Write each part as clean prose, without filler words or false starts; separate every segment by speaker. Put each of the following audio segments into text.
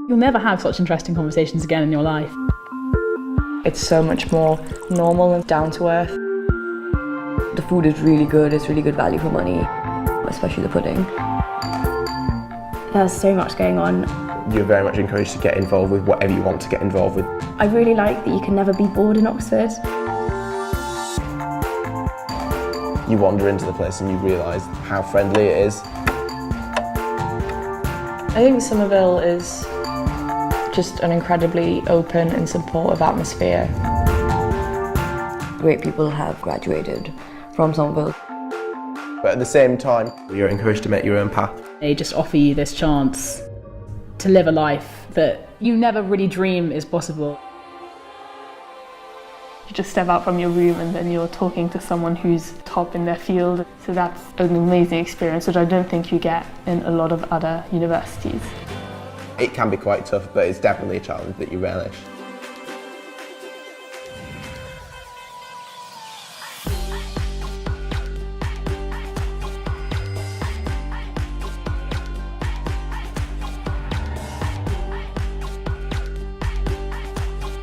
Speaker 1: You'll never have such interesting conversations again in your life.
Speaker 2: It's so much more normal and down to earth. The food is really good, it's really good value for money, especially the pudding.
Speaker 3: There's so much going on.
Speaker 4: You're very much encouraged to get involved with whatever you want to get involved with.
Speaker 3: I really like that you can never be bored in Oxford.
Speaker 4: You wander into the place and you realise how friendly it is.
Speaker 2: I think Somerville is just an incredibly open and supportive atmosphere. Great people have graduated from Somerville.
Speaker 4: But at the same time, you're encouraged to make your own path.
Speaker 1: They just offer you this chance to live a life that you never really dream is possible.
Speaker 5: You just step out from your room and then you're talking to someone who's top in their field. So that's an amazing experience, which I don't think you get in a lot of other universities.
Speaker 4: It can be quite tough, but it's definitely a challenge that you relish.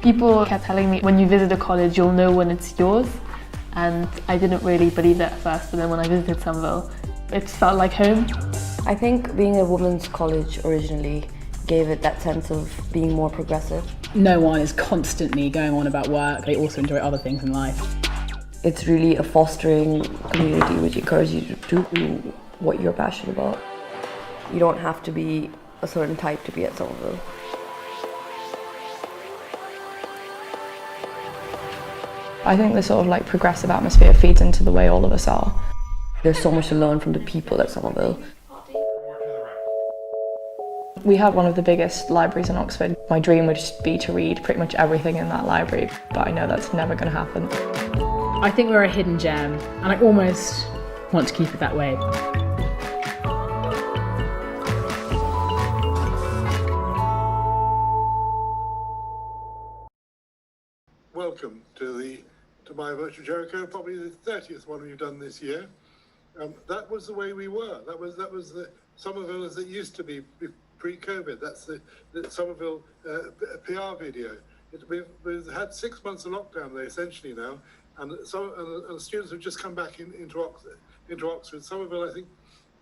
Speaker 5: People kept telling me, when you visit a college, you'll know when it's yours. And I didn't really believe that at first, but then when I visited Somerville, it felt like home.
Speaker 2: I think being a women's college originally gave it that sense of being more progressive.
Speaker 1: No one is constantly going on about work. They also enjoy other things in life.
Speaker 2: It's really a fostering community which encourages you to do what you're passionate about. You don't have to be a certain type to be at Somerville. I think the sort of like progressive atmosphere feeds into the way all of us are. There's so much to learn from the people at Somerville. We have one of the biggest libraries in Oxford. My dream would just be to read pretty much everything in that library, but I know that's never going to happen.
Speaker 1: I think we're a hidden gem, and I almost want to keep it that way.
Speaker 6: Welcome to my virtual Jericho, probably the 30th one we've done this year. That was the way we were. That was the Somerville as it used to be pre-COVID. That's the Somerville PR video. We've had 6 months of lockdown there essentially now, and students have just come back into Oxford. Somerville, I think,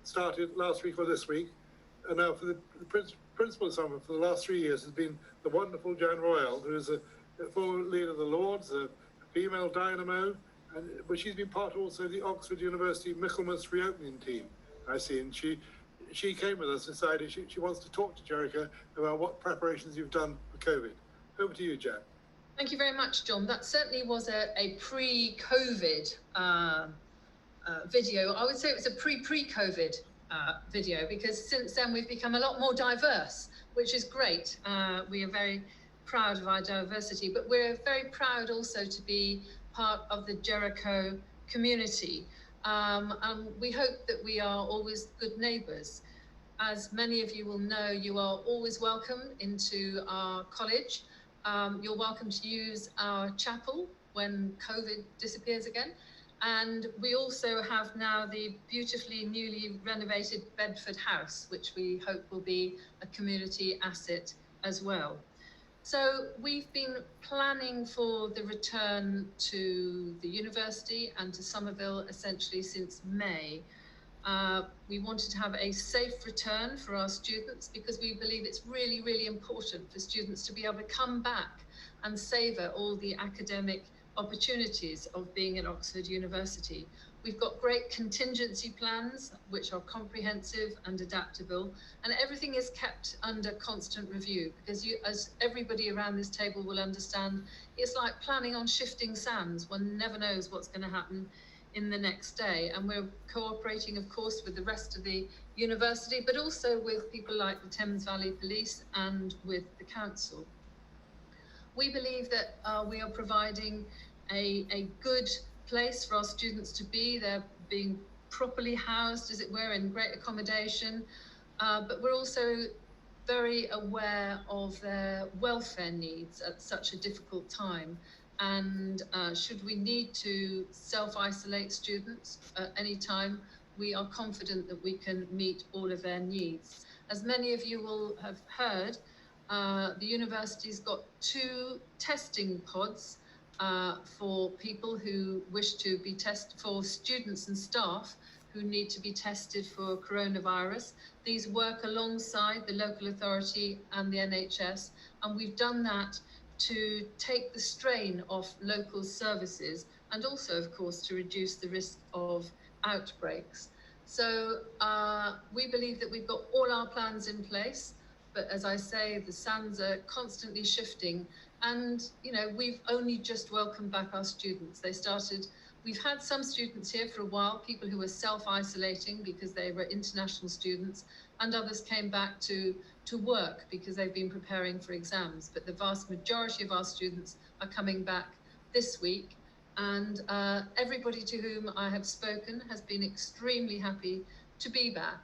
Speaker 6: started last week or this week, and now for the principal of Somerville for the last 3 years has been the wonderful Jan Royal, who is a former leader of the Lords, a female dynamo, but she's been part also of the Oxford University Michaelmas reopening team, I see, and she came with us and decided she wants to talk to Jericho about what preparations you've done for COVID. Over to you, Jan.
Speaker 7: Thank you very much, John. That certainly was a pre-COVID video. I would say it was a pre-COVID video, because since then we've become a lot more diverse, which is great. We are very proud of our diversity, but we're very proud also to be part of the Jericho community. And we hope that we are always good neighbours. As many of you will know, you are always welcome into our college. You're welcome to use our chapel when COVID disappears again. And we also have now the beautifully newly renovated Bedford House, which we hope will be a community asset as well. So we've been planning for the return to the university and to Somerville essentially since May. We wanted to have a safe return for our students because we believe it's really, really important for students to be able to come back and savour all the academic opportunities of being at Oxford University. We've got great contingency plans, which are comprehensive and adaptable, and everything is kept under constant review because as everybody around this table will understand, it's like planning on shifting sands. One never knows what's going to happen in the next day. And we're cooperating, of course, with the rest of the university, but also with people like the Thames Valley Police and with the council. We believe that we are providing a good place for our students to be. They're being properly housed, as it were, in great accommodation, but we're also very aware of their welfare needs at such a difficult time. And should we need to self-isolate students at any time, we are confident that we can meet all of their needs. As many of you will have heard, The university's got 2 testing pods for people who wish to be tested, for students and staff who need to be tested for coronavirus. These work alongside the local authority and the NHS, and we've done that to take the strain off local services and also, of course, to reduce the risk of outbreaks. So we believe that we've got all our plans in place, but as I say, the sands are constantly shifting, and we've only just welcomed back our students. We've had some students here for a while, people who were self-isolating because they were international students, and others came back to work because they've been preparing for exams. But the vast majority of our students are coming back this week, and everybody to whom I have spoken has been extremely happy to be back.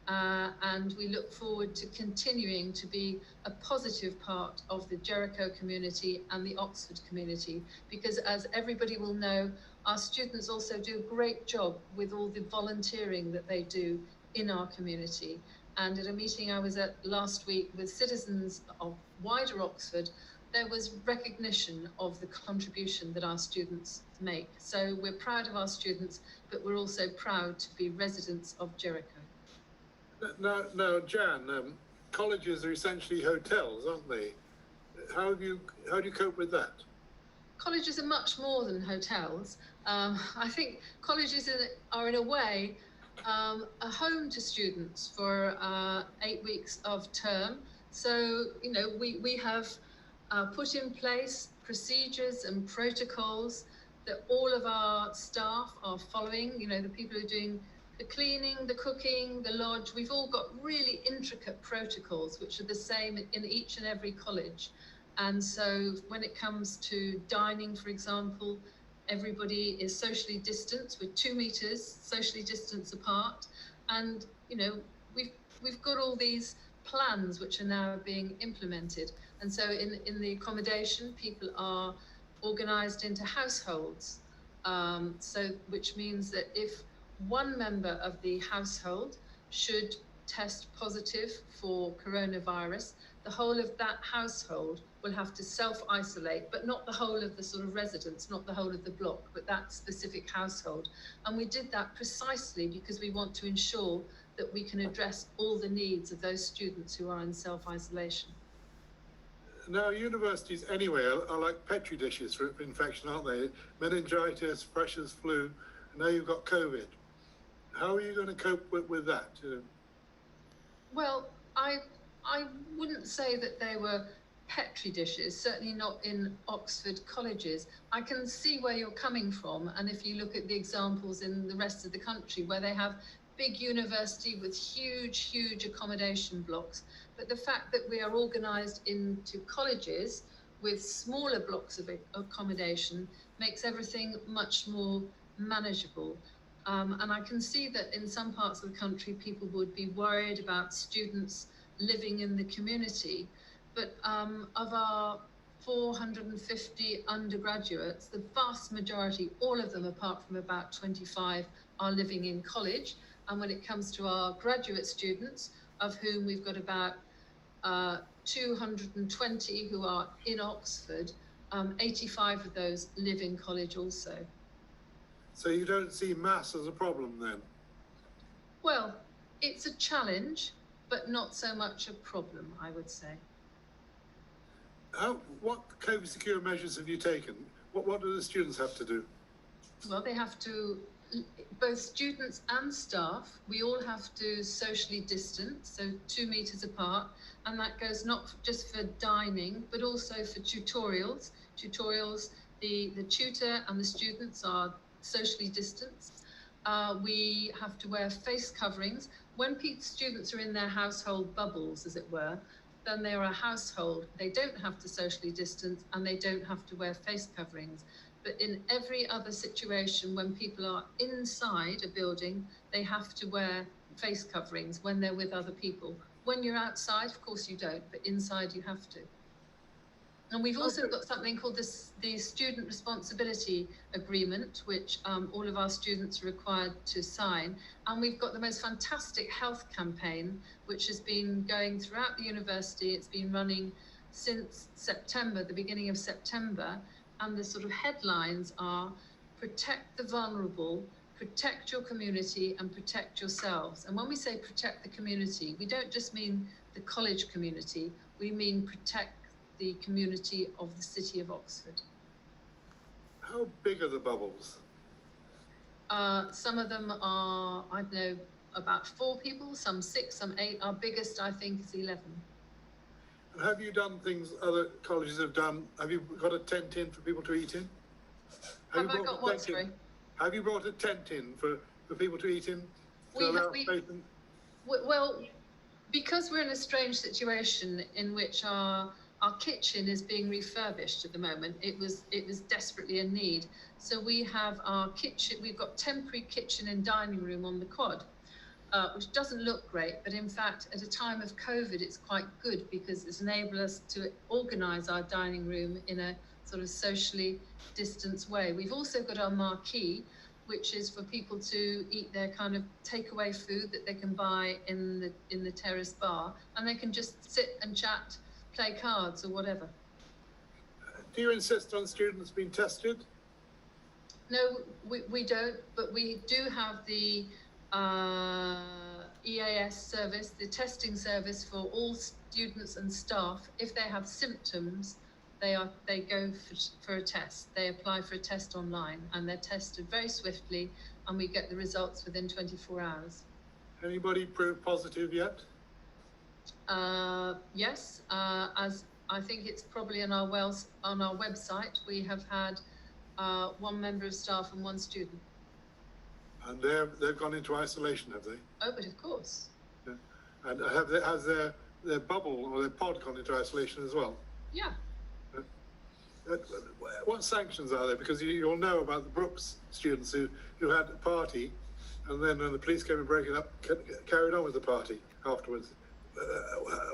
Speaker 7: And we look forward to continuing to be a positive part of the Jericho community and the Oxford community, because as everybody will know, our students also do a great job with all the volunteering that they do in our community. And at a meeting I was at last week with citizens of wider Oxford, there was recognition of the contribution that our students make. So we're proud of our students, but we're also proud to be residents of Jericho.
Speaker 6: Now, Jan, colleges are essentially hotels, aren't they? How do you cope with that?
Speaker 7: Colleges are much more than hotels. I think colleges are in a way a home to students for 8 weeks of term. So, we have put in place procedures and protocols that all of our staff are following. The people who are doing the cleaning, the cooking, the lodge, we've all got really intricate protocols which are the same in each and every college. And so when it comes to dining, for example, everybody is socially distanced with 2 meters socially distanced apart. And, we've got all these plans which are now being implemented. And so in the accommodation, people are organised into households. Which means that if one member of the household should test positive for coronavirus, the whole of that household will have to self-isolate, but not the whole of the sort of residence, not the whole of the block, but that specific household. And we did that precisely because we want to ensure that we can address all the needs of those students who are in self-isolation.
Speaker 6: Now, universities anyway are like petri dishes for infection, aren't they? Meningitis, freshers' flu, and now you've got COVID. How are you going to cope with that?
Speaker 7: Well, I wouldn't say that they were petri dishes, certainly not in Oxford colleges. I can see where you're coming from, and if you look at the examples in the rest of the country where they have big university with huge accommodation blocks, but the fact that we are organised into colleges with smaller blocks of accommodation makes everything much more manageable. And I can see that in some parts of the country, people would be worried about students living in the community. But of our 450 undergraduates, the vast majority, all of them apart from about 25, are living in college. And when it comes to our graduate students, of whom we've got about 220 who are in Oxford, 85 of those live in college also.
Speaker 6: So you don't see mass as a problem then?
Speaker 7: Well, it's a challenge, but not so much a problem, I would say.
Speaker 6: What COVID secure measures have you taken? What do the students have to do?
Speaker 7: Well, they have to, both students and staff, we all have to socially distance, so 2 meters apart, and that goes not just for dining, but also for tutorials. The tutor and the students are socially distanced. We have to wear face coverings. When students are in their household bubbles, as it were, then they are a household. They don't have to socially distance and they don't have to wear face coverings. But in every other situation, when people are inside a building, they have to wear face coverings when they're with other people. When you're outside, of course you don't, but inside you have to. And we've also
Speaker 6: Okay.
Speaker 7: got something called the Student Responsibility Agreement, which all of our students are required to sign. And we've got the most fantastic health campaign, which has been going throughout the university. It's been running since September, the beginning of September. And the sort of headlines are protect the vulnerable, protect your community, and protect yourselves. And when we say protect the community, we don't just mean the college community, we mean protect the community of the city of Oxford.
Speaker 6: How big are the bubbles?
Speaker 7: Some of them are, I don't know, about 4 people, some 6, some 8. Our biggest, I think, is 11.
Speaker 6: And have you done things other colleges have done? Have you got a tent in for people to eat in?
Speaker 7: Have
Speaker 6: you
Speaker 7: I
Speaker 6: brought
Speaker 7: got
Speaker 6: a
Speaker 7: what,
Speaker 6: tent in?
Speaker 7: sorry?
Speaker 6: Have you brought a tent in for people to eat in? To
Speaker 7: We
Speaker 6: allow
Speaker 7: have- we-
Speaker 6: space in-
Speaker 7: Well, because we're in a strange situation in which our kitchen is being refurbished at the moment, it was desperately in need. So we have our kitchen, we've got temporary kitchen and dining room on the quad, which doesn't look great, but in fact, at a time of COVID, it's quite good because it's enabled us to organise our dining room in a sort of socially distanced way. We've also got our marquee, which is for people to eat their kind of takeaway food that they can buy in the terrace bar, and they can just sit and chat, play cards or whatever.
Speaker 6: Do you insist on students being tested?
Speaker 7: No, we don't, but we do have the EAS service, the testing service for all students and staff. If they have symptoms, they go for a test. They apply for a test online, and they're tested very swiftly, and we get the results within 24 hours.
Speaker 6: Anybody proved positive yet?
Speaker 7: Yes, as I think it's probably on our website, we have had 1 member of staff and 1 student.
Speaker 6: And they've gone into isolation, have they?
Speaker 7: Oh, but of course.
Speaker 6: Yeah. And has their bubble or their pod gone into isolation as well?
Speaker 7: Yeah.
Speaker 6: What sanctions are there? Because you'll know about the Brooks students who had a party, and then when the police came and broke it up, carried on with the party afterwards.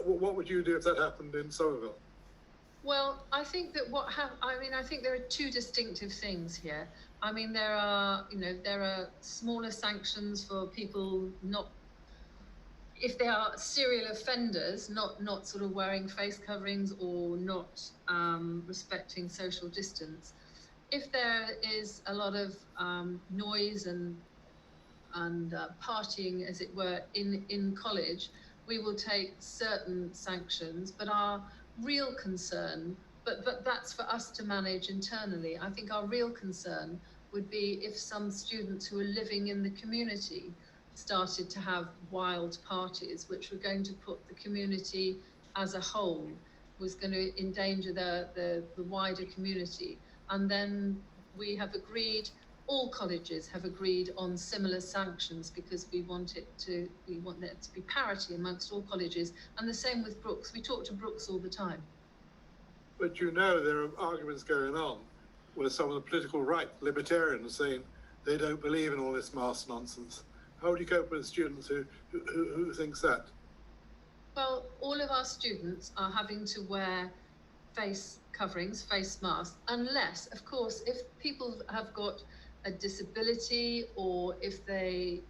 Speaker 6: What would you do if that happened in Somerville?
Speaker 7: Well, I think that I think there are 2 distinctive things here. I mean, there are smaller sanctions for people if they are serial offenders, not sort of wearing face coverings or not respecting social distance. If there is a lot of noise and partying, as it were, in college, we will take certain sanctions. But our real concern, but that's for us to manage internally. I think our real concern would be if some students who are living in the community started to have wild parties, which were going to put the community as a whole, was going to endanger the wider community. And then we have agreed, all colleges have agreed on similar sanctions, because we want there to be parity amongst all colleges. And the same with Brooks. We talk to Brooks all the time.
Speaker 6: But there are arguments going on where some of the political right, libertarians, saying they don't believe in all this mask nonsense. How would you cope with students who thinks that?
Speaker 7: Well, all of our students are having to wear face coverings, face masks, unless, of course, if people have got a disability or if they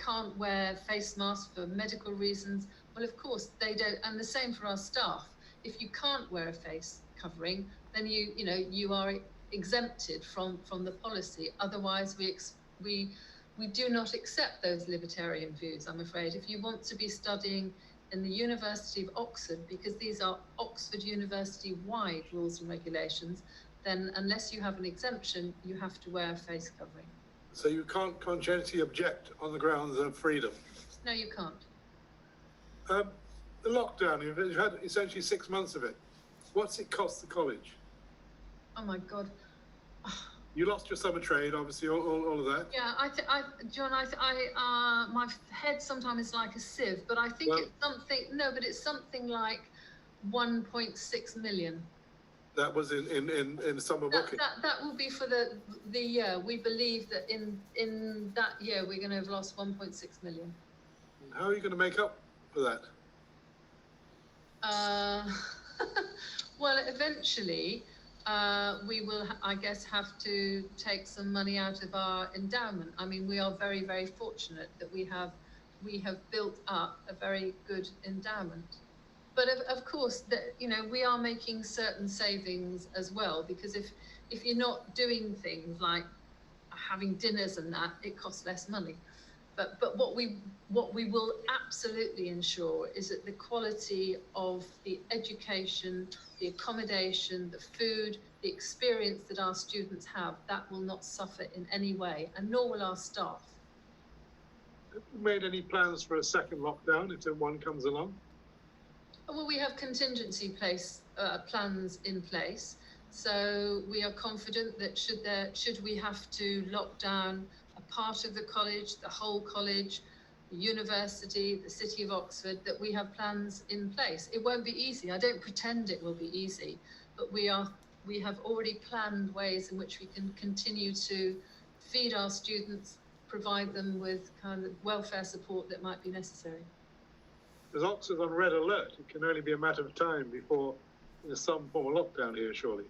Speaker 7: can't wear face masks for medical reasons, well, of course they don't. And the same for our staff. If you can't wear a face covering, then you are exempted from the policy. Otherwise, we do not accept those libertarian views, I'm afraid. If you want to be studying in the University of Oxford, because these are Oxford University-wide rules and regulations, then unless you have an exemption, you have to wear a face covering.
Speaker 6: So you can't conscientiously object on the grounds of freedom?
Speaker 7: No, you can't.
Speaker 6: The lockdown, you've had essentially 6 months of it. What's it cost the college?
Speaker 7: Oh my God.
Speaker 6: You lost your summer trade, obviously, all of that.
Speaker 7: Yeah, John, my head sometimes is like a sieve, but I think it's something like 1.6 million.
Speaker 6: That was in summer booking.
Speaker 7: That will be for the year. We believe that in that year we're going to have lost 1.6 million.
Speaker 6: How are you going to make up for that?
Speaker 7: Well, eventually, we will, I guess, have to take some money out of our endowment. I mean, we are very, very fortunate that we have built up a very good endowment. But of course, we are making certain savings as well, because if you're not doing things like having dinners and that, it costs less money. But what we will absolutely ensure is that the quality of the education, the accommodation, the food, the experience that our students have, that will not suffer in any way, and nor will our staff.
Speaker 6: Have you made any plans for a second lockdown if one comes along?
Speaker 7: Well, we have contingency plans in place. So we are confident that should we have to lock down a part of the college, the whole college, the university, the City of Oxford, that we have plans in place. It won't be easy. I don't pretend it will be easy, but we have already planned ways in which we can continue to feed our students, provide them with kind of welfare support that might be necessary.
Speaker 6: As Oxford on red alert, it can only be a matter of time before there's some form of lockdown here, surely.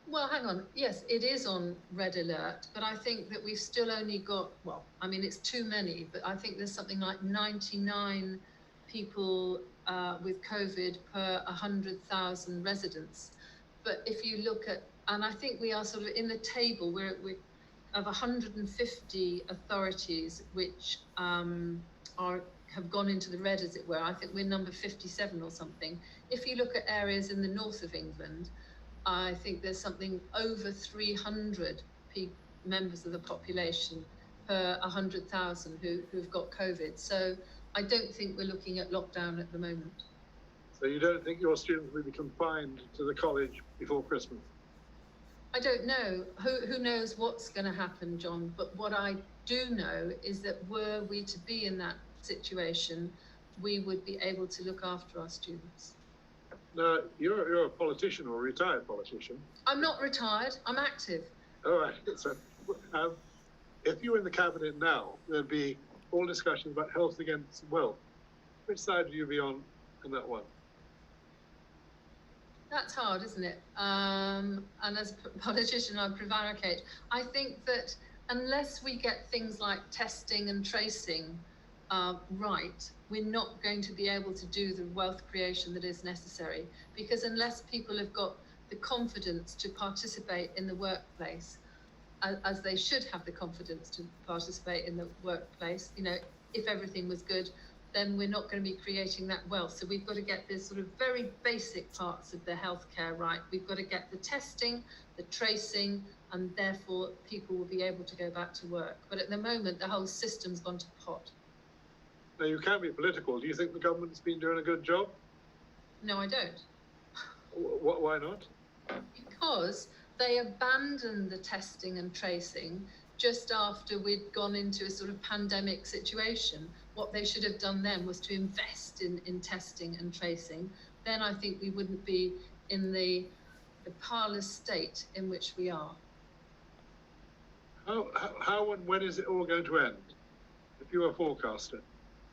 Speaker 7: Well, hang on. Yes, it is on red alert, but I think that we've still only got, well, I mean, it's too many, but I think there's something like 99 people with COVID per 100,000 residents. But if you look at, and I think we are sort of in the table, we're of 150 authorities which have gone into the red, as it were. I think we're number 57 or something. If you look at areas in the north of England, I think there's something over 300 members of the population per 100,000 who've got COVID. So I don't think we're looking at lockdown at the moment.
Speaker 6: So you don't think your students will be confined to the college before Christmas?
Speaker 7: I don't know. Who knows what's going to happen, John? But what I do know is that were we to be in that situation, we would be able to look after our students.
Speaker 6: Now, you're a politician or a retired politician.
Speaker 7: I'm not retired, I'm active.
Speaker 6: All right. So, if you were in the cabinet now, there'd be all discussions about health against wealth. Which side would you be on in that one?
Speaker 7: That's hard, isn't it? And as a politician, I prevaricate. I think that unless we get things like testing and tracing right, we're not going to be able to do the wealth creation that is necessary, because unless people have got the confidence to participate in the workplace, as they should have the confidence to participate in the workplace, if everything was good, then we're not going to be creating that wealth. So we've got to get this sort of very basic parts of the healthcare right. We've got to get the testing, the tracing, and therefore people will be able to go back to work. But at the moment, the whole system's gone to pot.
Speaker 6: Now, you can't be political. Do you think the government's been doing a good job?
Speaker 7: No, I don't.
Speaker 6: Why not?
Speaker 7: Because they abandoned the testing and tracing just after we'd gone into a sort of pandemic situation. What they should have done then was to invest in testing and tracing. Then I think we wouldn't be in the parlous state in which we are.
Speaker 6: How and when is it all going to end, if you're a forecaster?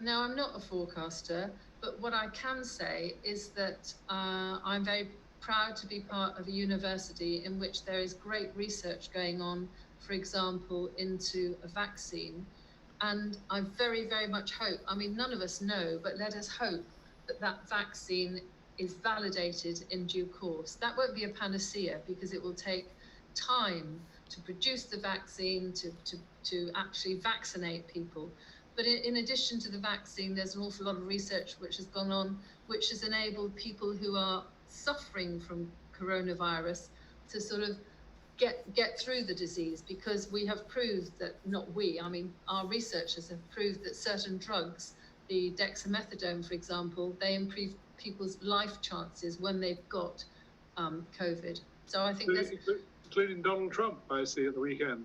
Speaker 7: Now, I'm not a forecaster, but what I can say is that I'm very proud to be part of a university in which there is great research going on, for example, into a vaccine. And I very, very much hope, I mean, none of us know, but let us hope that that vaccine is validated in due course. That won't be a panacea, because it will take time to produce the vaccine, to actually vaccinate people. But in addition to the vaccine, there's an awful lot of research which has gone on, which has enabled people who are suffering from coronavirus to sort of get through the disease, because we have proved that, not we, I mean, our researchers have proved that certain drugs, the dexamethasone, for example, they improve people's life chances when they've got COVID. So I think
Speaker 6: including Donald Trump, I see at the weekend.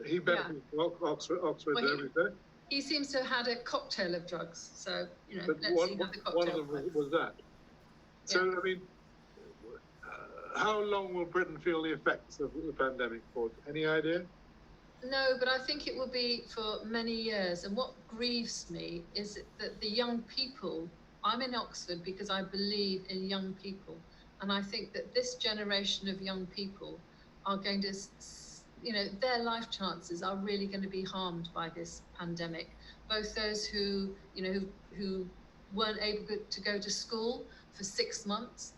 Speaker 6: He benefited from Oxford every day.
Speaker 7: He seems to have had a cocktail of drugs. So,
Speaker 6: but
Speaker 7: let's see how the cocktail
Speaker 6: one of them was that. So,
Speaker 7: Yeah.
Speaker 6: I mean, how long will Britain feel the effects of the pandemic for? Any idea?
Speaker 7: No, but I think it will be for many years. And what grieves me is that the young people, I'm in Oxford because I believe in young people. And I think that this generation of young people are going to, their life chances are really going to be harmed by this pandemic. Both those who weren't able to go to school for 6 months.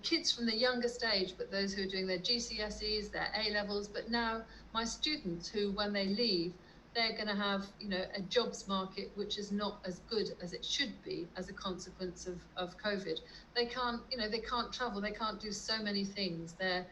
Speaker 7: Kids from the youngest age, but those who are doing their GCSEs, their A-levels, but now my students who, when they leave, they're going to have, a jobs market which is not as good as it should be as a consequence of COVID. They can't travel, they can't do so many things. Their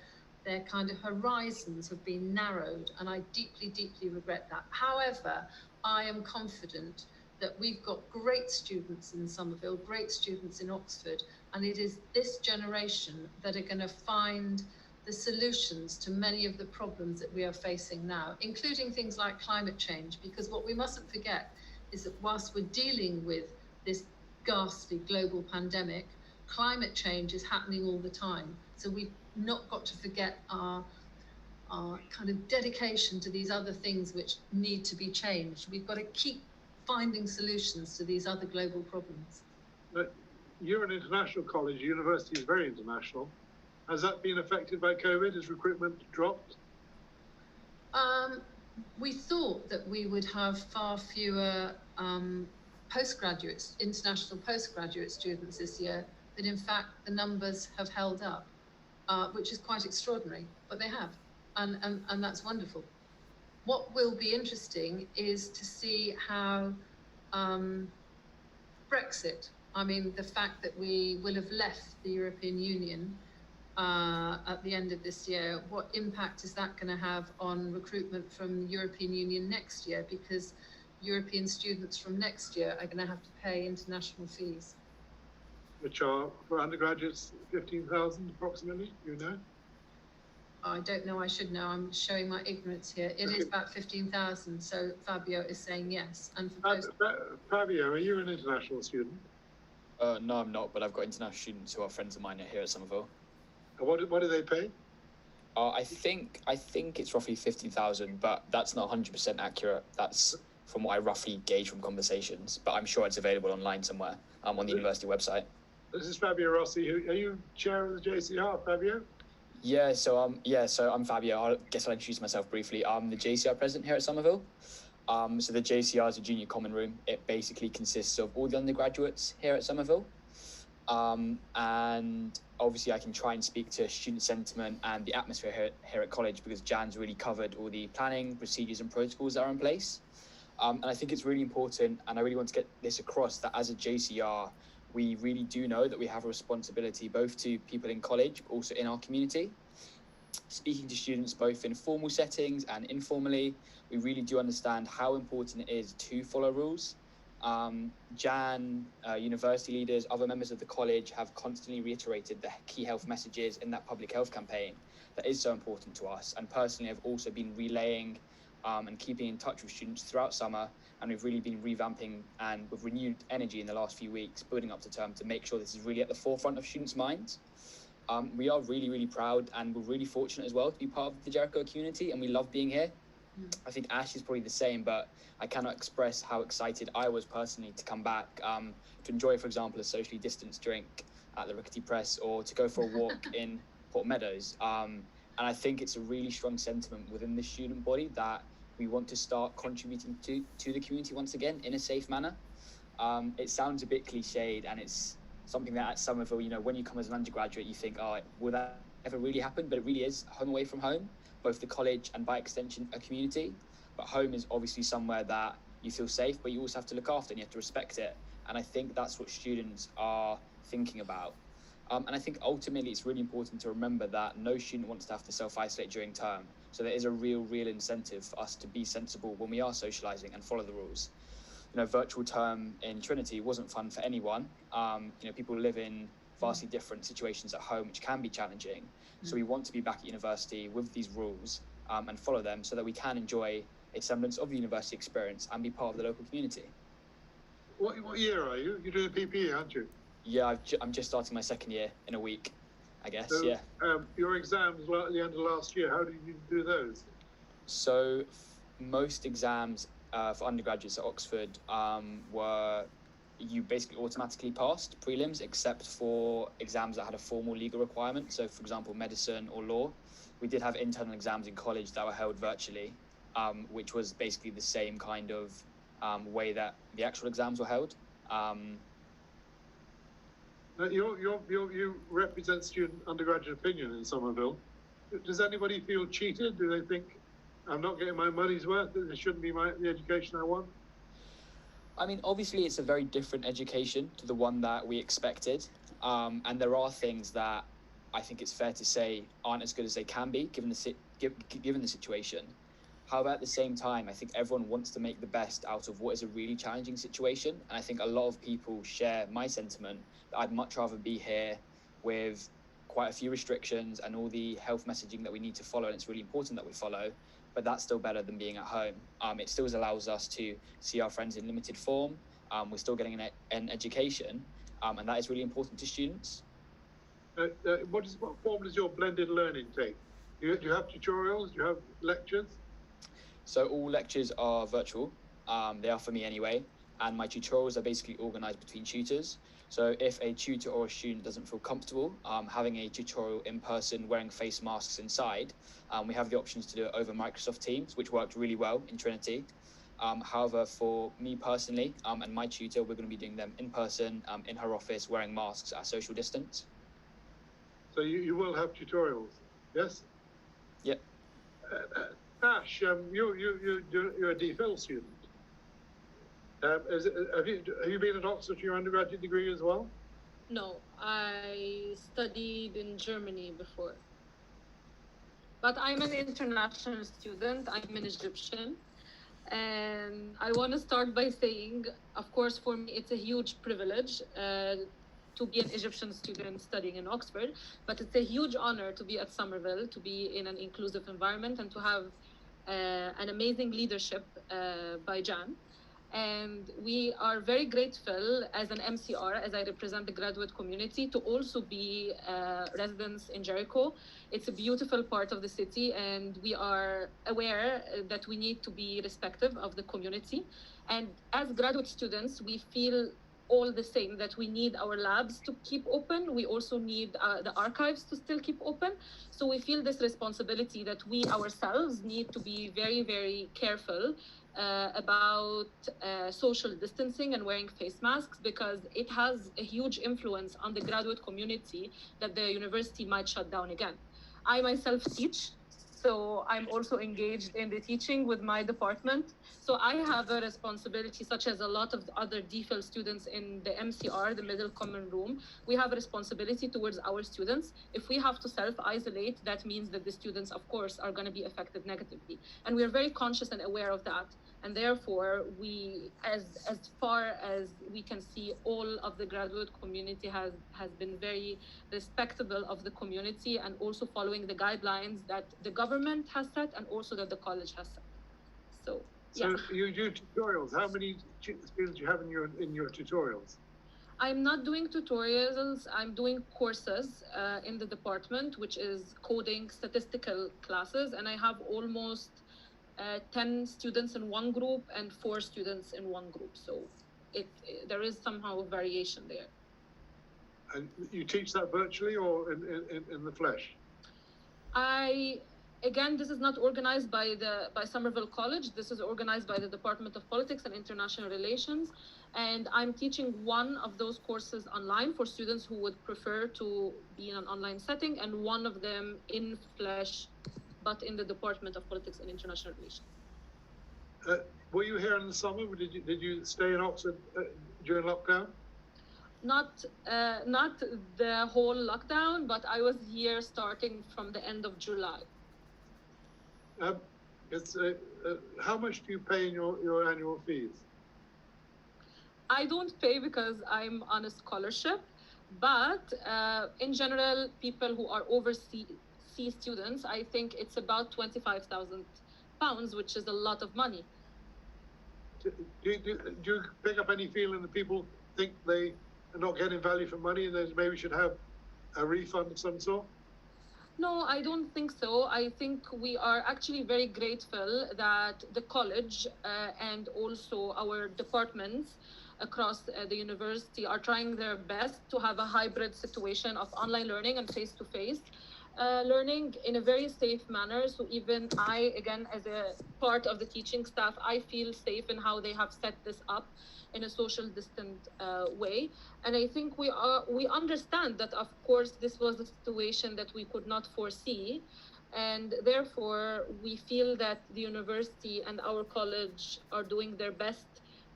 Speaker 7: kind of horizons have been narrowed, and I deeply, deeply regret that. However, I am confident that we've got great students in Somerville, great students in Oxford, and it is this generation that are going to find the solutions to many of the problems that we are facing now, including things like climate change, because what we mustn't forget is that whilst we're dealing with this ghastly global pandemic, climate change is happening all the time. So we've not got to forget our kind of dedication to these other things which need to be changed. We've got to keep finding solutions to these other global problems.
Speaker 6: But you're an international college, university is very international. Has that been affected by COVID? Has recruitment dropped?
Speaker 7: We thought that we would have far fewer postgraduates, international postgraduate students this year, but in fact the numbers have held up, which is quite extraordinary, but they have, and that's wonderful. What will be interesting is to see how Brexit, the fact that we will have left the European Union at the end of this year, what impact is that going to have on recruitment from the European Union next year? Because European students from next year are going to have to pay international fees.
Speaker 6: Which are, for undergraduates, 15,000 approximately,
Speaker 7: I don't know, I should know, I'm showing my ignorance here. It is about 15,000, so Fabio is saying yes. And for
Speaker 6: Fabio, are you an international student?
Speaker 8: No, I'm not, but I've got international students who are friends of mine here at Somerville.
Speaker 6: What do they pay?
Speaker 8: I think it's roughly 50,000, but that's not 100% accurate. That's from what I roughly gauge from conversations, but I'm sure it's available online somewhere on the university website.
Speaker 6: This is Fabio Rossi. Are you chair of the JCR, Fabio?
Speaker 8: So I'm Fabio. I guess I'll introduce myself briefly. I'm the JCR president here at Somerville. So the JCR is a junior common room. It basically consists of all the undergraduates here at Somerville. And obviously I can try and speak to student sentiment and the atmosphere here at college, because Jan's really covered all the planning, procedures and protocols that are in place. And I think it's really important, and I really want to get this across, that as a JCR, we really do know that we have a responsibility both to people in college, but also in our community. Speaking to students both in formal settings and informally, we really do understand how important it is to follow rules. Jan, university leaders, other members of the college have constantly reiterated the key health messages in that public health campaign that is so important to us. And personally, I've also been relaying and keeping in touch with students throughout summer, and we've really been revamping and with renewed energy in the last few weeks, building up to term, to make sure this is really at the forefront of students' minds. We are really, really proud, and we're really fortunate as well to be part of the Jericho community, and we love being here. I think Ash is probably the same, but I cannot express how excited I was personally to come back, to enjoy, for example, a socially distanced drink at the Rickety Press, or to go for a walk in Port Meadows. And I think it's a really strong sentiment within the student body that we want to start contributing to the community once again in a safe manner. It sounds a bit cliched, and it's something that at Somerville, when you come as an undergraduate, you think, oh, will that ever really happen? But it really is home away from home, both the college and by extension a community. But home is obviously somewhere that you feel safe, but you also have to look after and you have to respect it. And I think that's what students are thinking about. And I think ultimately it's really important to remember that no student wants to have to self-isolate during term. So there is a real incentive for us to be sensible when we are socialising and follow the rules. Virtual term in Trinity wasn't fun for anyone. People live in vastly different situations at home, which can be challenging. So we want to be back at university with these rules and follow them so that we can enjoy a semblance of the university experience and be part of the local community.
Speaker 6: What year are you? You're doing PPE, aren't you?
Speaker 8: Yeah, I'm just starting my second year in a week, I guess,
Speaker 6: So,
Speaker 8: yeah.
Speaker 6: Your exams were at the end of last year. How did you do those?
Speaker 8: So most exams for undergraduates at Oxford were you basically automatically passed prelims except for exams that had a formal legal requirement. So, for example, medicine or law. We did have internal exams in college that were held virtually, which was basically the same kind of way that the actual exams were held.
Speaker 6: You represent student undergraduate opinion in Somerville. Does anybody feel cheated? Do they think I'm not getting my money's worth? That this shouldn't be the education I want?
Speaker 8: I mean, obviously, it's a very different education to the one that we expected. And there are things that I think it's fair to say aren't as good as they can be, given the situation. However, at the same time, I think everyone wants to make the best out of what is a really challenging situation. And I think a lot of people share my sentiment that I'd much rather be here with quite a few restrictions and all the health messaging that we need to follow, and it's really important that we follow, but that's still better than being at home. It still allows us to see our friends in limited form. We're still getting an education, and that is really important to students.
Speaker 6: What form does your blended learning take? Do you have tutorials? Do you have lectures?
Speaker 8: So all lectures are virtual. They are for me anyway. And my tutorials are basically organised between tutors. So if a tutor or a student doesn't feel comfortable having a tutorial in person, wearing face masks inside, we have the options to do it over Microsoft Teams, which worked really well in Trinity. However, for me personally and my tutor, we're going to be doing them in person, in her office, wearing masks at a social distance.
Speaker 6: So you will have tutorials, yes?
Speaker 8: Yep.
Speaker 6: Ash, you're a DPhil student. Have you been at Oxford for your undergraduate degree as well?
Speaker 9: No, I studied in Germany before. But I'm an international student. I'm an Egyptian. And I want to start by saying, of course, for me, it's a huge privilege to be an Egyptian student studying in Oxford, but it's a huge honor to be at Somerville, to be in an inclusive environment, and to have an amazing leadership by Jan. And we are very grateful as an MCR, as I represent the graduate community, to also be residents in Jericho. It's a beautiful part of the city, and we are aware that we need to be respectful of the community. And as graduate students, we feel all the same, that we need our labs to keep open. We also need the archives to still keep open. So we feel this responsibility that we ourselves need to be very, very careful about social distancing and wearing face masks, because it has a huge influence on the graduate community that the university might shut down again. I myself teach, so I'm also engaged in the teaching with my department. So I have a responsibility, such as a lot of the other DPhil students in the MCR, the Middle Common Room. We have a responsibility towards our students. If we have to self-isolate, that means that the students, of course, are going to be affected negatively. And we are very conscious and aware of that. And therefore, we, as far as we can see, all of the graduate community has been very respectable of the community, and also following the guidelines that the government has set and also that the college has set. So
Speaker 6: you do tutorials. How many students do you have in your tutorials?
Speaker 9: I'm not doing tutorials. I'm doing courses in the department, which is coding statistical classes, and I have almost 10 students in one group and 4 students in one group. So there is somehow a variation there.
Speaker 6: And you teach that virtually or in the flesh?
Speaker 9: Again, this is not organized by Somerville College. This is organized by the Department of Politics and International Relations. And I'm teaching one of those courses online for students who would prefer to be in an online setting, and one of them in flesh, but in the Department of Politics and International Relations.
Speaker 6: Were you here in the summer? Did you stay in Oxford during lockdown?
Speaker 9: Not the whole lockdown, but I was here starting from the end of July.
Speaker 6: How much do you pay in your annual fees?
Speaker 9: I don't pay because I'm on a scholarship, but in general, people who are overseas students, I think it's about £25,000, which is a lot of money.
Speaker 6: Do you pick up any feeling that people think they are not getting value for money and they maybe should have a refund of some sort?
Speaker 9: No, I don't think so. I think we are actually very grateful that the college and also our departments across the university are trying their best to have a hybrid situation of online learning and face-to-face learning in a very safe manner. So even I, again, as a part of the teaching staff, I feel safe in how they have set this up in a social distant way. And I think we understand that, of course, this was a situation that we could not foresee, and therefore we feel that the university and our college are doing their best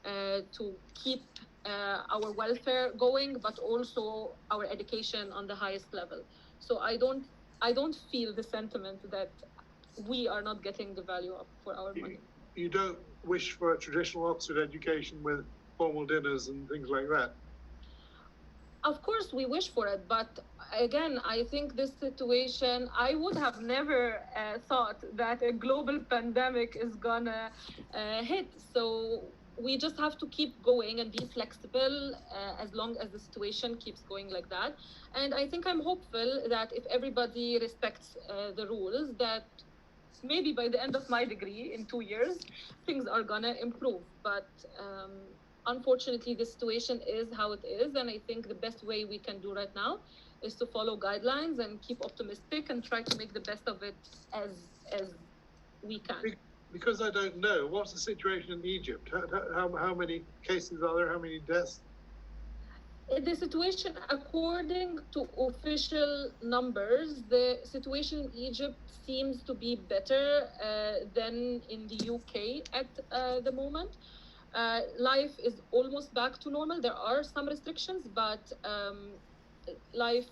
Speaker 9: to keep our welfare going, but also our education on the highest level. So I don't feel the sentiment that we are not getting the value up for our money.
Speaker 6: You don't wish for a traditional Oxford education with formal dinners and things like that?
Speaker 9: Of course, we wish for it, but again, I think this situation, I would have never thought that a global pandemic is gonna hit. So we just have to keep going and be flexible as long as the situation keeps going like that. And I think I'm hopeful that if everybody respects the rules, that maybe by the end of my degree in 2 years, things are gonna improve. But unfortunately, the situation is how it is, and I think the best way we can do right now is to follow guidelines and keep optimistic and try to make the best of it as we can.
Speaker 6: Because I don't know, what's the situation in Egypt? How many cases are there? How many deaths?
Speaker 9: The situation, according to official numbers, the situation in Egypt seems to be better than in the UK at the moment. Life is almost back to normal. There are some restrictions, but life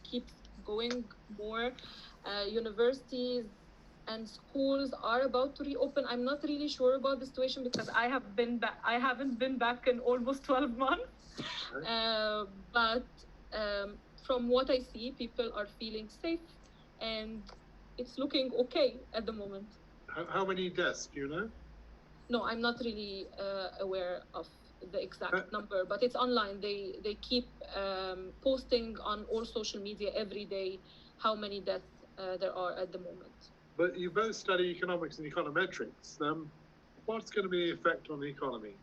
Speaker 9: keeps going more. Universities and schools are about to reopen. I'm not really sure about the situation because I haven't been back in almost 12 months. But from what I see, people are feeling safe, and it's looking okay at the moment.
Speaker 6: How many deaths, do you know?
Speaker 9: No, I'm not really aware of the exact number, but it's online. They keep posting on all social media every day how many deaths there are at the moment.
Speaker 6: But you both study economics and econometrics. What's going to be the effect on the economy?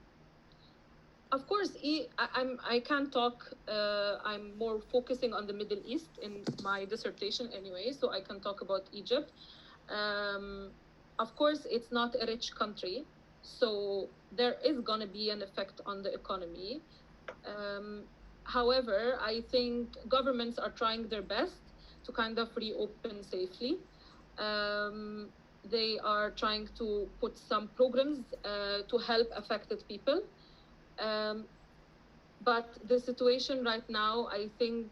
Speaker 9: Of course, I can't talk. I'm more focusing on the Middle East in my dissertation anyway, so I can talk about Egypt. Of course, it's not a rich country, so there is going to be an effect on the economy. However, I think governments are trying their best to kind of reopen safely. They are trying to put some programs to help affected people. But the situation right now, I think,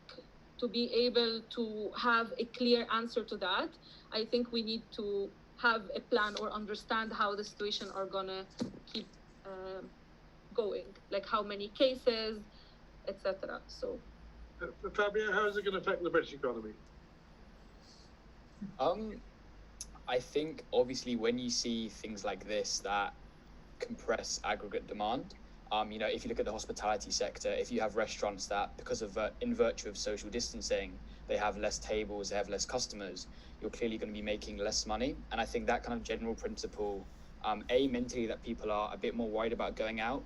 Speaker 9: to be able to have a clear answer to that, I think we need to have a plan or understand how the situation are gonna keep going, like how many cases, etc. So,
Speaker 6: Fabio, how is it going to affect the British economy?
Speaker 8: I think obviously when you see things like this that compress aggregate demand, if you look at the hospitality sector, if you have restaurants that, because of in virtue of social distancing, they have less tables, they have less customers, you're clearly going to be making less money. And I think that kind of general principle, mentally, that people are a bit more worried about going out,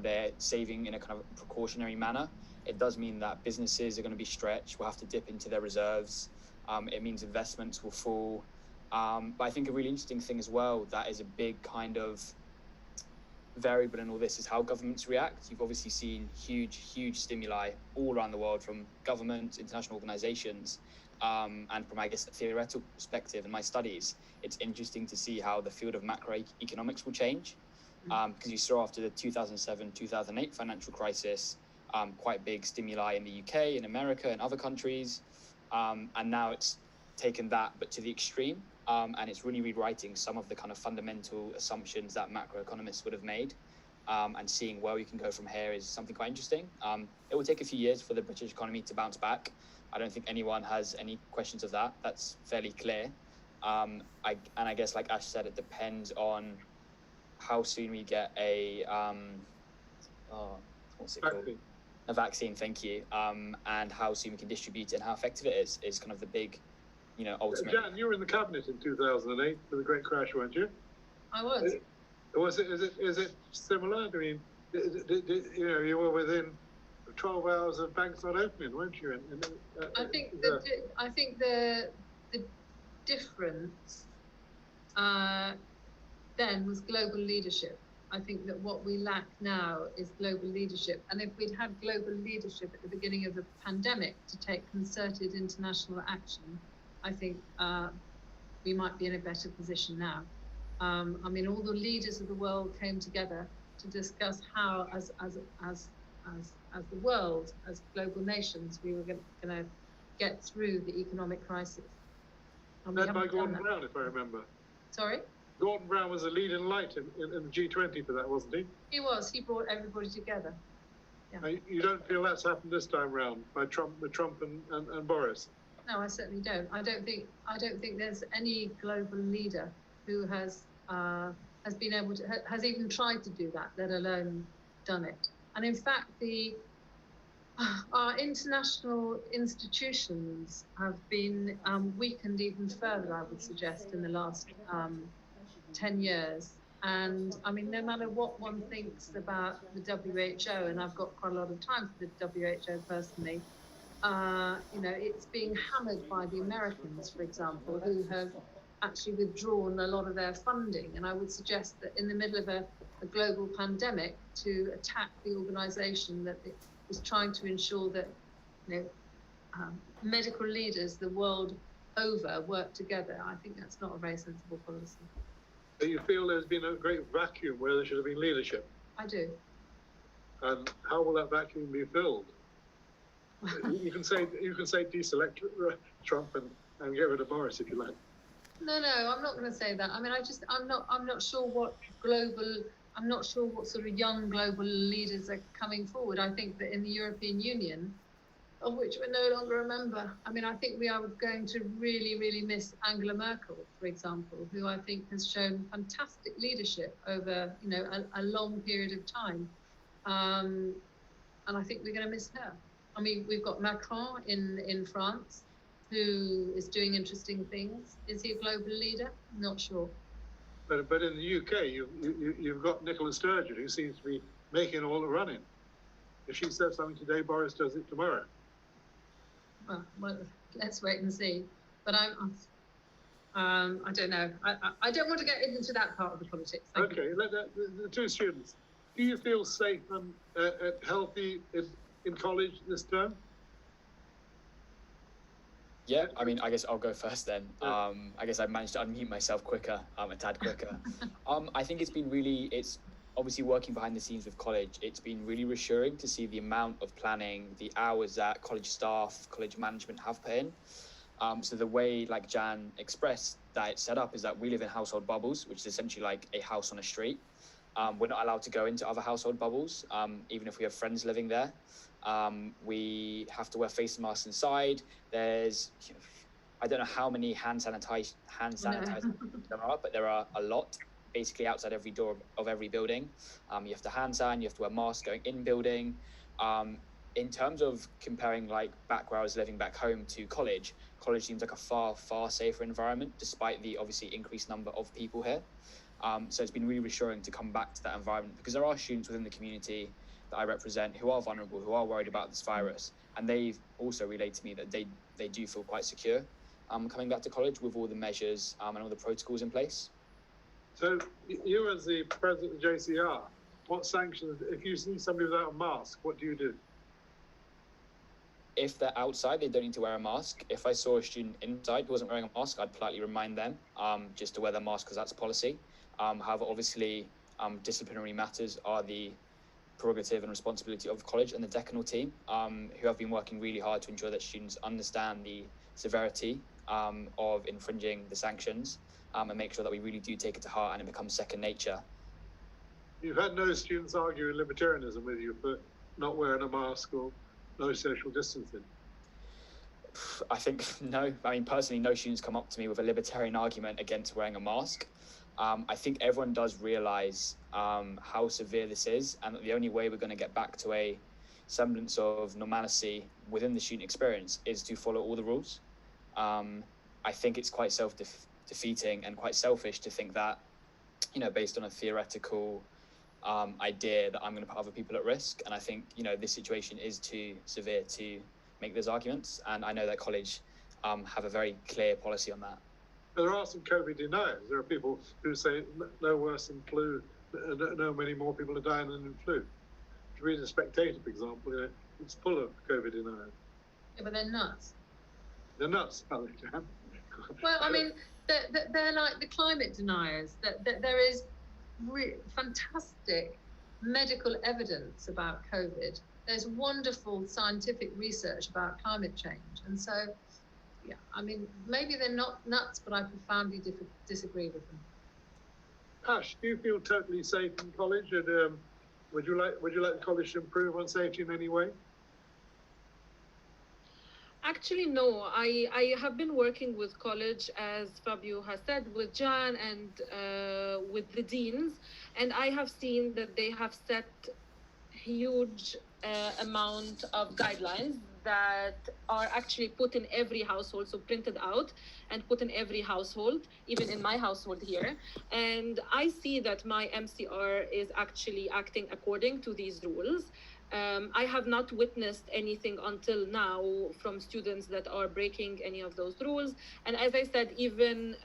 Speaker 8: they're saving in a kind of precautionary manner. It does mean that businesses are going to be stretched, will have to dip into their reserves. It means investments will fall. But I think a really interesting thing as well, that is a big kind of variable in all this, is how governments react. You've obviously seen huge stimuli all around the world from governments, international organizations, and from, I guess, a theoretical perspective in my studies, it's interesting to see how the field of macroeconomics will change. Because you saw after the 2007-2008 financial crisis, quite big stimuli in the UK, in America, and other countries. And now it's taken that, but to the extreme. And it's really rewriting some of the kind of fundamental assumptions that macroeconomists would have made. And seeing where we can go from here is something quite interesting. It will take a few years for the British economy to bounce back. I don't think anyone has any questions of that. That's fairly clear. I guess, like Ash said, it depends on how soon we get a what's it called? A vaccine, thank you. And how soon we can distribute it and how effective it is kind of the big ultimately.
Speaker 6: Jan, you were in the cabinet in 2008 for the Great Crash, weren't you?
Speaker 7: I was.
Speaker 6: Is it similar? I mean, you were within 12 hours of banks not opening, weren't you?
Speaker 7: I think the difference then was global leadership. I think that what we lack now is global leadership. And if we'd had global leadership at the beginning of the pandemic to take concerted international action, I think we might be in a better position now. I mean, all the leaders of the world came together to discuss how, as the world, as global nations, we were going to get through the economic crisis.
Speaker 6: Led by Gordon Brown, if I remember.
Speaker 7: Sorry?
Speaker 6: Gordon Brown was a leading light in the G20 for that, wasn't he?
Speaker 7: He was. He brought everybody together. Yeah.
Speaker 6: You don't feel that's happened this time round with Trump and Boris?
Speaker 7: No, I certainly don't. I don't think there's any global leader who has been able to, has even tried to do that, let alone done it. And in fact, our international institutions have been weakened even further, I would suggest, in the last 10 years. And I mean, no matter what one thinks about the WHO, and I've got quite a lot of time for the WHO personally, it's being hammered by the Americans, for example, who have actually withdrawn a lot of their funding. And I would suggest that in the middle of a global pandemic, to attack the organization that is trying to ensure that medical leaders the world over work together, I think that's not a very sensible policy.
Speaker 6: So you feel there's been a great vacuum where there should have been leadership?
Speaker 7: I do.
Speaker 6: And how will that vacuum be filled? You can say deselect Trump and get rid of Boris if you like.
Speaker 7: No, I'm not going to say that. I mean, I'm not sure what sort of young global leaders are coming forward. I think that in the European Union, of which we're no longer a member, I mean, I think we are going to really, really miss Angela Merkel, for example, who I think has shown fantastic leadership over, a long period of time. And I think we're going to miss her. I mean, we've got Macron in France, who is doing interesting things. Is he a global leader? Not sure.
Speaker 6: But in the UK, you've got Nicola Sturgeon, who seems to be making all the running. If she says something today, Boris does it tomorrow.
Speaker 7: Well, let's wait and see. But I don't know. I don't want to get into that part of the politics.
Speaker 6: Okay, the two students. Do you feel safe and healthy in college this term?
Speaker 8: Yeah, I mean, I guess I'll go first then. I guess I managed to unmute myself quicker, a tad quicker. I think it's obviously working behind the scenes with college. It's been really reassuring to see the amount of planning, the hours that college staff, college management have put in. So the way, like Jan expressed, that it's set up is that we live in household bubbles, which is essentially like a house on a street. We're not allowed to go into other household bubbles, even if we have friends living there. We have to wear face masks inside. There's, I don't know how many hand sanitizers there are, but there are a lot, basically outside every door of every building. You have to hand sign, you have to wear masks going in building. In terms of comparing like back where I was living back home to college seems like a far, far safer environment, despite the obviously increased number of people here. So it's been really reassuring to come back to that environment, because there are students within the community that I represent who are vulnerable, who are worried about this virus, and they've also relayed to me that they do feel quite secure coming back to college with all the measures and all the protocols in place.
Speaker 6: So you, as the president of the JCR, what sanctions, if you see somebody without a mask, what do you do?
Speaker 8: If they're outside, they don't need to wear a mask. If I saw a student inside who wasn't wearing a mask, I'd politely remind them just to wear their mask, because that's policy. However, obviously, disciplinary matters are the prerogative and responsibility of college and the decanal team, who have been working really hard to ensure that students understand the severity of infringing the sanctions, and make sure that we really do take it to heart and it becomes second nature. You've
Speaker 6: had no students arguing libertarianism with you for not wearing a mask or no social distancing?
Speaker 8: I think no. I mean, personally, no students come up to me with a libertarian argument against wearing a mask. I think everyone does realise how severe this is, and that the only way we're going to get back to a semblance of normalcy within the student experience is to follow all the rules. I think it's quite self-defeating and quite selfish to think that, you know, based on a theoretical idea that I'm going to put other people at risk. And I think, you know, this situation is too severe to make those arguments. And I know that college have a very clear policy on that.
Speaker 6: There are some COVID deniers. There are people who say no worse than flu, no many more people are dying than in flu. If you read The Spectator, for example, you know, it's full of COVID deniers.
Speaker 7: Yeah, but they're nuts.
Speaker 6: They're nuts, aren't they, Jan?
Speaker 7: Well, I mean, they're like the climate deniers. That there is fantastic medical evidence about COVID. There's wonderful scientific research about climate change. And so, yeah, I mean, maybe they're not nuts, but I profoundly disagree with them.
Speaker 6: Ash, do you feel totally safe in college? And would you like the college to improve on safety in any way?
Speaker 9: Actually, no. I have been working with college, as Fabio has said, with Jan and with the deans, and I have seen that they have set huge amount of guidelines that are actually put in every household, so printed out and put in every household, even in my household here. And I see that my MCR is actually acting according to these rules. I have not witnessed anything until now from students that are breaking any of those rules. And as I said, even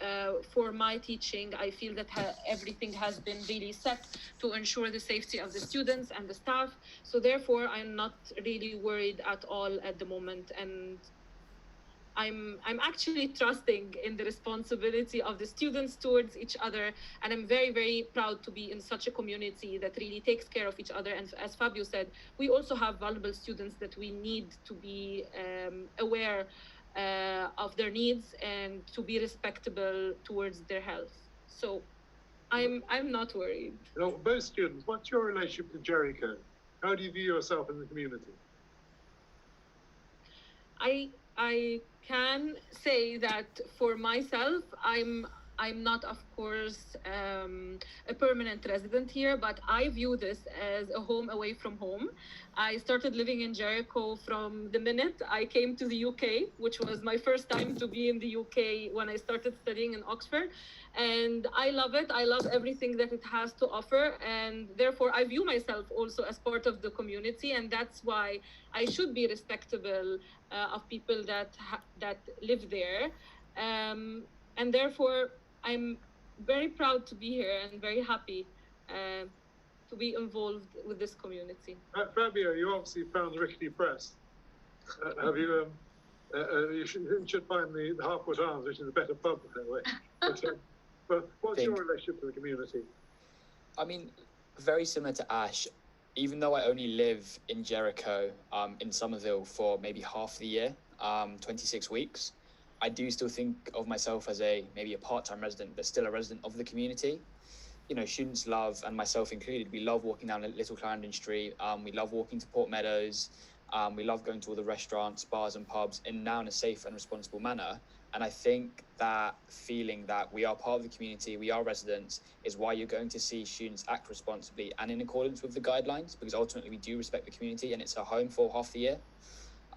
Speaker 9: for my teaching, I feel that everything has been really set to ensure the safety of the students and the staff. So therefore, I'm not really worried at all at the moment. And I'm actually trusting in the responsibility of the students towards each other. And I'm very, very proud to be in such a community that really takes care of each other. And as Fabio said, we also have vulnerable students that we need to be aware of their needs and to be respectable towards their health. So I'm not worried.
Speaker 6: You know, both students, what's your relationship to Jericho? How do you view yourself in the community?
Speaker 9: I can say that for myself, I'm not, of course, a permanent resident here, but I view this as a home away from home. I started living in Jericho from the minute I came to the UK, which was my first time to be in the UK when I started studying in Oxford. And I love it. I love everything that it has to offer. And therefore, I view myself also as part of the community. And that's why I should be respectable of people that live there. And therefore, I'm very proud to be here and very happy to be involved with this community.
Speaker 6: Fabio, you obviously found the Rickety Press. Have you? You should find the Harcourt Arms, which is a better pub that way. But what's your relationship to the community?
Speaker 8: I mean, very similar to Ash. Even though I only live in Jericho, in Somerville for maybe half the year, 26 weeks, I do still think of myself as maybe a part-time resident, but still a resident of the community. You know, students love, and myself included, we love walking down Little Clarendon Street. We love walking to Port Meadows. We love going to all the restaurants, bars and pubs in a safe and responsible manner. And I think that feeling that we are part of the community, we are residents, is why you're going to see students act responsibly and in accordance with the guidelines, because ultimately we do respect the community and it's our home for half the year.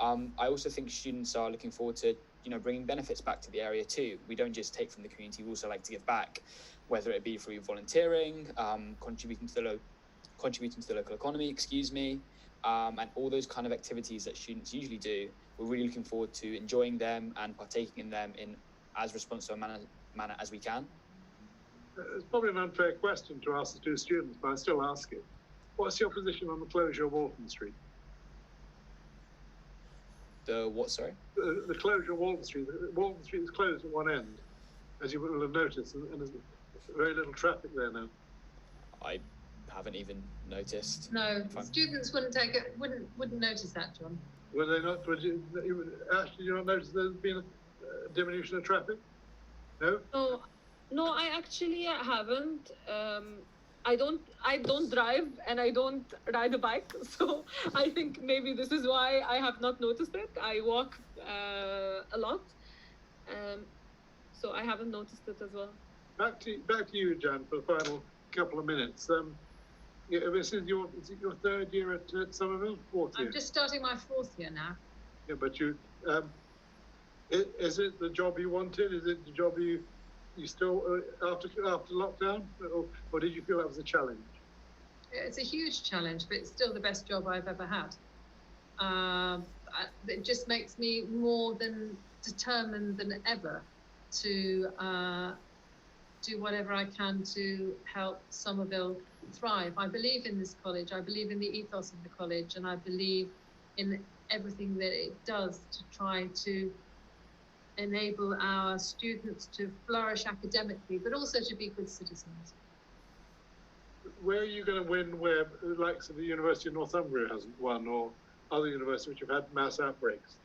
Speaker 8: I also think students are looking forward to, you know, bringing benefits back to the area too. We don't just take from the community, we also like to give back, whether it be through volunteering, contributing to the local economy, and all those kind of activities that students usually do. We're really looking forward to enjoying them and partaking in them in as responsible a manner as we can.
Speaker 6: It's probably an unfair question to ask the two students, but I still ask it. What's your position on the closure of Walton Street?
Speaker 8: The what, sorry?
Speaker 6: The closure of Walton Street. Walton Street is closed at one end, as you will have noticed, and there's very little traffic there now.
Speaker 8: I haven't even noticed.
Speaker 7: No, students wouldn't notice that, John.
Speaker 6: Were they not? Ash, did you not notice there's been a diminution of traffic? No.
Speaker 9: No, I actually haven't. I don't drive and I don't ride a bike, so I think maybe this is why I have not noticed it. I walk a lot, so I haven't noticed it as well.
Speaker 6: Back to you, Jan, for the final couple of minutes. This is your third year at Somerville, fourth year?
Speaker 7: I'm just starting my fourth year now.
Speaker 6: Yeah, but you, Is it the job you wanted? Is it the job you still after lockdown, or did you feel that was a challenge?
Speaker 7: It's a huge challenge, but it's still the best job I've ever had. It just makes me more than determined than ever to do whatever I can to help Somerville thrive. I believe in this college, I believe in the ethos of the college, and I believe in everything that it does to try to enable our students to flourish academically, but also to be good citizens.
Speaker 6: Where are you going to win where the likes of the University of Northumbria hasn't won, or other universities which have had mass outbreaks?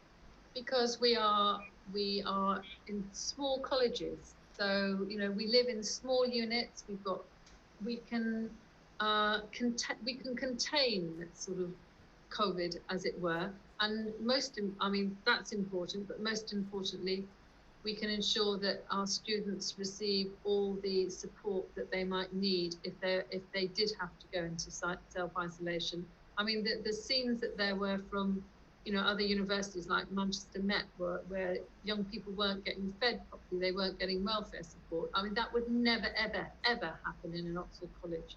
Speaker 7: Because we are in small colleges, so we live in small units. We can contain sort of COVID, as it were, and that's important. But most importantly, we can ensure that our students receive all the support that they might need if they did have to go into self-isolation. I mean, the scenes that there were from other universities like Manchester Met, where young people weren't getting fed properly, they weren't getting welfare support. I mean, that would never, ever, ever happen in an Oxford college.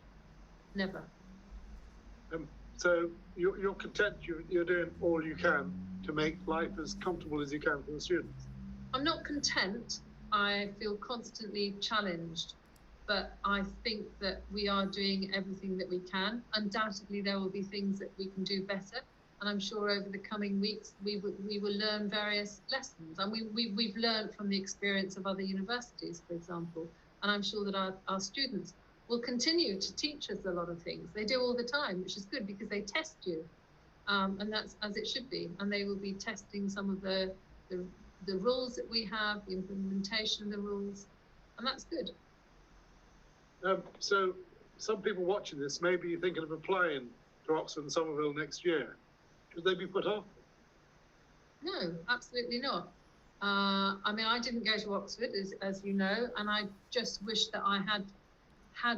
Speaker 7: Never.
Speaker 6: So you're content, you're doing all you can to make life as comfortable as you can for the students?
Speaker 7: I'm not content. I feel constantly challenged, but I think that we are doing everything that we can. Undoubtedly, there will be things that we can do better. And I'm sure over the coming weeks, we will learn various lessons. And we've learned from the experience of other universities, for example. And I'm sure that our students will continue to teach us a lot of things. They do all the time, which is good because they test you. And that's as it should be. And they will be testing some of the rules that we have, the implementation of the rules. And that's good.
Speaker 6: So some people watching this may be thinking of applying to Oxford and Somerville next year. Should they be put off?
Speaker 7: No, absolutely not. I didn't go to Oxford, as you know, and I just wish that I had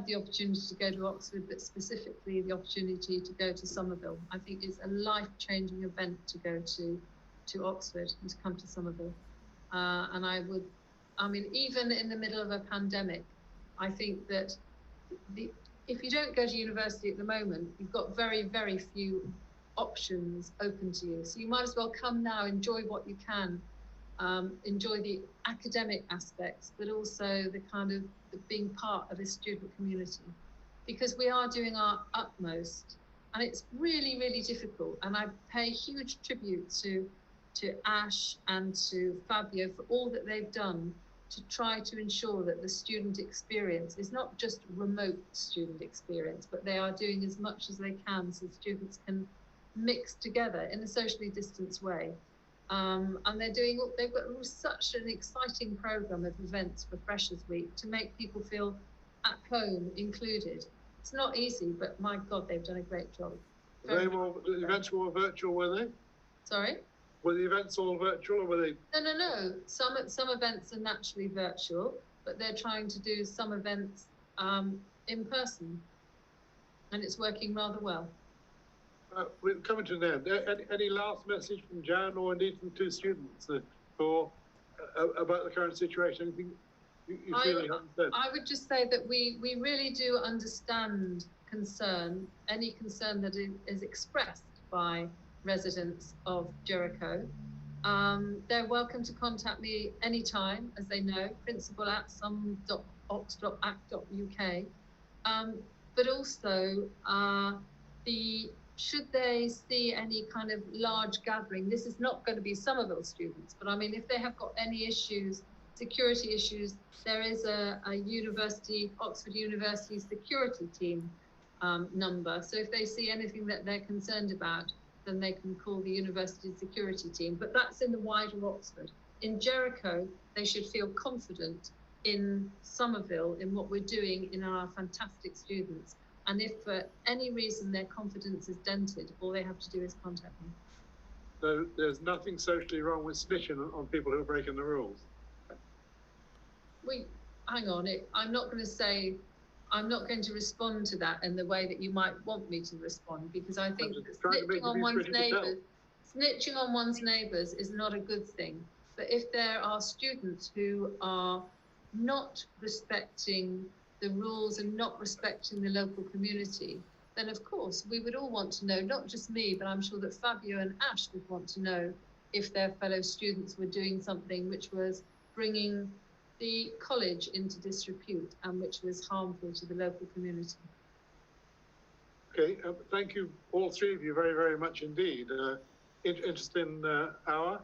Speaker 7: the opportunity to go to Oxford, but specifically the opportunity to go to Somerville. I think it's a life-changing event to go to Oxford and to come to Somerville. Even in the middle of a pandemic, I think that if you don't go to university at the moment, you've got very, very few options open to you. So you might as well come now, enjoy what you can, enjoy the academic aspects, but also the kind of being part of a student community, because we are doing our utmost, and it's really, really difficult. And I pay huge tribute to Ash and to Fabio for all that they've done to try to ensure that the student experience is not just remote student experience, but they are doing as much as they can so students can mix together in a socially distanced way. And they've got such an exciting program of events for Freshers Week to make people feel at home, included. It's not easy, but my God, they've done a great job.
Speaker 6: The events were virtual, were they?
Speaker 7: Sorry?
Speaker 6: Were the events all virtual, or were they?
Speaker 7: No. Some events are naturally virtual, but they're trying to do some events in person, and it's working rather well.
Speaker 6: We're coming to an end. Any last message from Jan, or indeed from the two students, about the current situation? Anything you feel you haven't said? I would just say that we really do understand any concern that is expressed by residents of Jericho. They're welcome to contact me anytime, as they know, principal@some.ox.act.uk. But also, should they see any kind of large gathering, this is not going to be Somerville students, but if they have got any issues, security issues, there is a Oxford University security team number. So if they see anything that they're concerned about, then they can call the university security team. But that's in the wider Oxford. In Jericho, they should feel confident in Somerville, in what we're doing in our fantastic students. And if for any reason their confidence is dented, all they have to do is contact me. So there's nothing socially wrong with snitching on people who are breaking the rules?
Speaker 7: Hang on, I'm not going to respond to that in the way that you might want me to respond, because I think that snitching on one's neighbours is not a good thing. But if there are students who are not respecting the rules and not respecting the local community, then of course we would all want to know, not just me, but I'm sure that Fabio and Ash would want to know if their fellow students were doing something which was bringing the college into disrepute and which was harmful to the local community.
Speaker 6: Okay, thank you, all three of you, very, very much indeed. Interesting hour.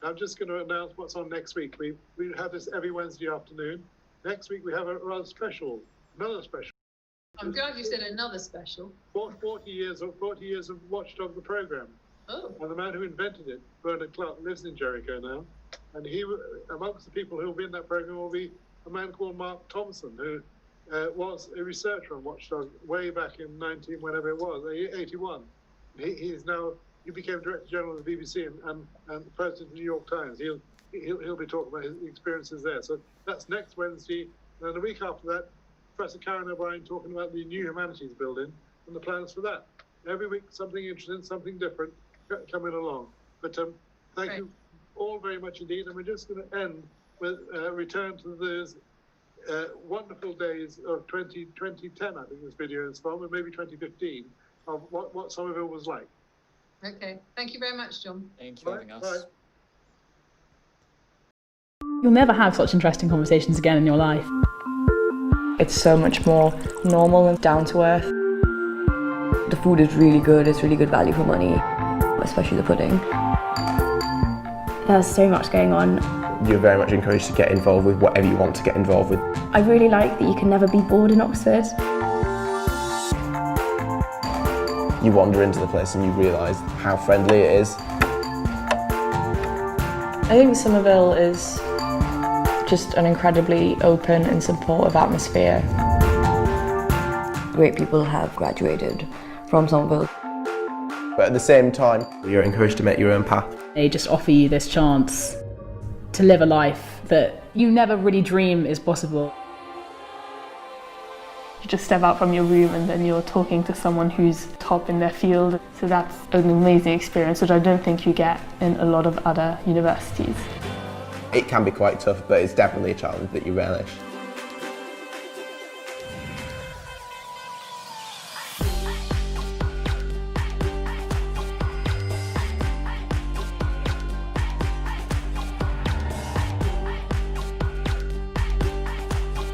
Speaker 6: I'm just going to announce what's on next week. We have this every Wednesday afternoon. Next week we have a rather special, another special.
Speaker 7: I'm glad you said another special.
Speaker 6: 40 years of Watchdog the programme.
Speaker 7: Oh.
Speaker 6: And the man who invented it, Bernard Clark, lives in Jericho now. And he, amongst the people who will be in that programme, will be a man called Mark Thompson, who was a researcher on Watchdog way back in 81. He became Director General of the BBC and President of the New York Times. He'll be talking about his experiences there. So that's next Wednesday. And then the week after that, Professor Karen O'Brien talking about the New Humanities Building and the plans for that. Every week, something interesting, something different coming along. But thank you all very much indeed. And we're just going to end with return to those wonderful days of 2010, I think this video is from, and maybe 2015, of what Somerville was like.
Speaker 7: Okay, thank you very much, John.
Speaker 8: Thank you for having us.
Speaker 6: Bye.
Speaker 1: You'll never have such interesting conversations again in your life.
Speaker 2: It's so much more normal and down to earth. The food is really good, it's really good value for money, especially the pudding.
Speaker 3: There's so much going on.
Speaker 4: You're very much encouraged to get involved with whatever you want to get involved with.
Speaker 3: I really like that you can never be bored in Oxford.
Speaker 4: You wander into the place and you realise how friendly it is.
Speaker 2: I think Somerville is just an incredibly open and supportive atmosphere. Great people have graduated from Somerville.
Speaker 4: But at the same time, you're encouraged to make your own path.
Speaker 1: They just offer you this chance to live a life that you never really dream is possible.
Speaker 5: You just step out from your room and then you're talking to someone who's top in their field. So that's an amazing experience, which I don't think you get in a lot of other universities.
Speaker 4: It can be quite tough, but it's definitely a challenge that you relish.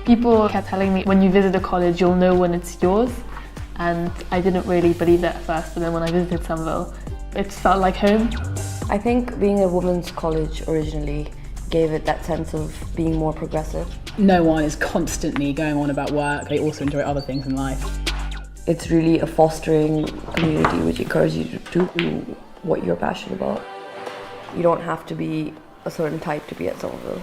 Speaker 5: People kept telling me, when you visit a college, you'll know when it's yours. And I didn't really believe that at first, but then when I visited Somerville, it felt like home.
Speaker 2: I think being a women's college originally gave it that sense of being more progressive.
Speaker 1: No one is constantly going on about work. They also enjoy other things in life.
Speaker 2: It's really a fostering community which encourages you to do what you're passionate about. You don't have to be a certain type to be at Somerville.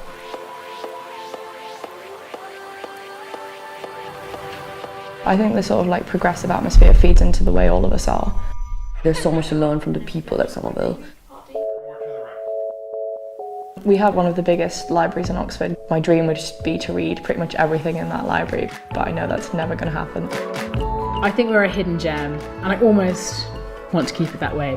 Speaker 10: I think the sort of like progressive atmosphere feeds into the way all of us are.
Speaker 2: There's so much to learn from the people at Somerville.
Speaker 10: We have one of the biggest libraries in Oxford. My dream would just be to read pretty much everything in that library, but I know that's never going to happen.
Speaker 1: I think we're a hidden gem, and I almost want to keep it that way.